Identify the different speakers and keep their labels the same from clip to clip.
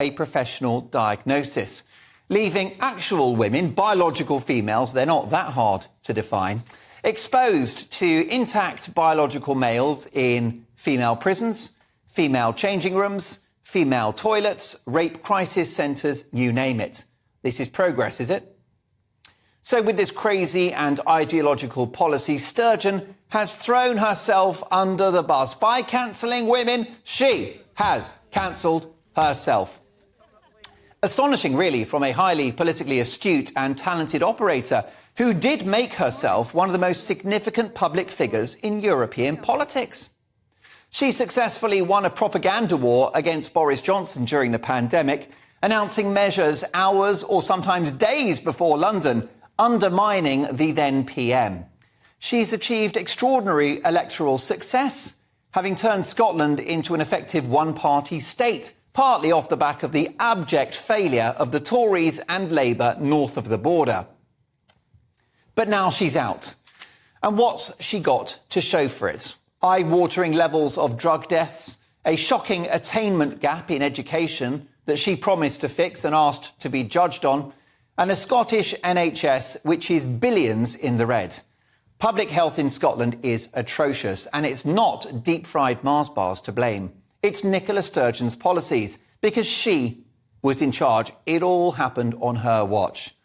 Speaker 1: a professional diagnosis, leaving actual women, biological females, they're not that hard to define, exposed to intact biological males in female prisons, female changing rooms, female toilets, rape crisis centres, you name it. This is progress, is it? So with this crazy and ideological policy, Sturgeon has thrown herself under the bus. By cancelling women, she has cancelled herself. Astonishing, really, from a highly politically astute and talented operator who did make herself one of the most significant public figures in European politics. She successfully won a propaganda war against Boris Johnson during the pandemic, announcing measures hours or sometimes days before London, undermining the then PM. She's achieved extraordinary electoral success, having turned Scotland into an effective one-party state, partly off the back of the abject failure of the Tories and Labour north of the border. But now she's out. And what's she got to show for it? Eye-watering levels of drug deaths, a shocking attainment gap in education that she promised to fix and asked to be judged on, and a Scottish NHS which is billions in the red. Public health in Scotland is atrocious, and it's not deep-fried Mars bars to blame. It's Nicola Sturgeon's policies, because she was in charge. It all happened on her watch.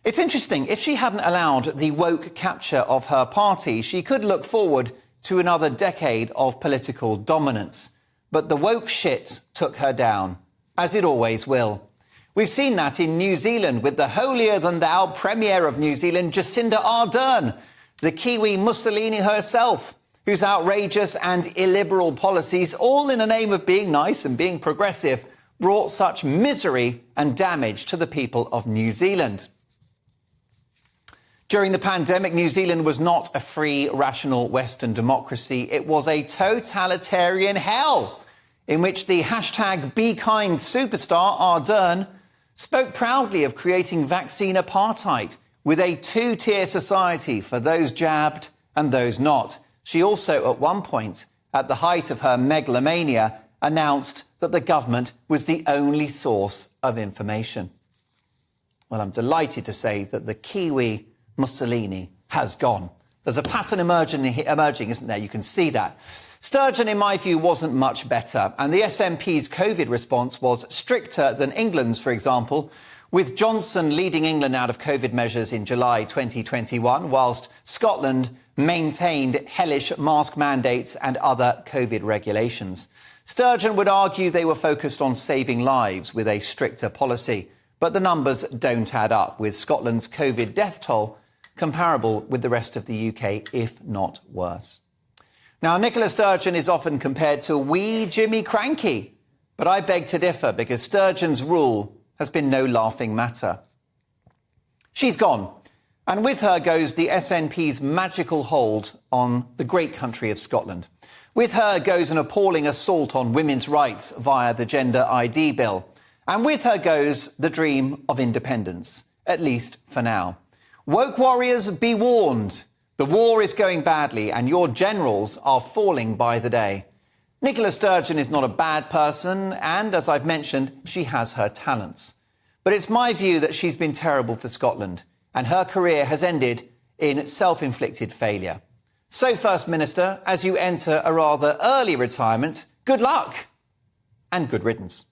Speaker 1: It's interesting, if she hadn't allowed the woke capture of her party, she could look forward to another decade of political dominance. But the woke shit took her down, as it always will. We've seen that in New Zealand with the holier-than-thou Premier of New Zealand, Jacinda Ardern, the Kiwi Mussolini herself, whose outrageous and illiberal policies, all in the name of being nice and being progressive, brought such misery and damage to the people of New Zealand. During the pandemic, New Zealand was not a free, rational Western democracy. It was a totalitarian hell in which the hashtag #BeKind superstar Ardern spoke proudly of creating vaccine apartheid with a two-tier society for those jabbed and those not. She also, at one point, at the height of her megalomania, announced that the government was the only source of information. Well, I'm delighted to say that the Kiwi Mussolini has gone. There's a pattern emerging, isn't there? You can see that. Sturgeon, in my view, wasn't much better, and the SNP's COVID response was stricter than England's, for example, with Johnson leading England out of COVID measures in July 2021, whilst Scotland maintained hellish mask mandates and other COVID regulations. Sturgeon would argue they were focused on saving lives with a stricter policy, but the numbers don't add up, with Scotland's COVID death toll comparable with the rest of the UK, if not worse. Now, Nicola Sturgeon is often compared to wee Jimmy Cranky, but I beg to differ because Sturgeon's rule has been no laughing matter. She's gone, and with her goes the SNP's magical hold on the great country of Scotland. With her goes an appalling assault on women's rights via the Gender ID Bill. And with her goes the dream of independence, at least for now. Woke warriors, be warned. The war is going badly and your generals are falling by the day. Nicola Sturgeon is not a bad person and, as I've mentioned, she has her talents. But it's my view that she's been terrible for Scotland and her career has ended in self-inflicted failure. So, First Minister, as you enter a rather early retirement, good luck and good riddance.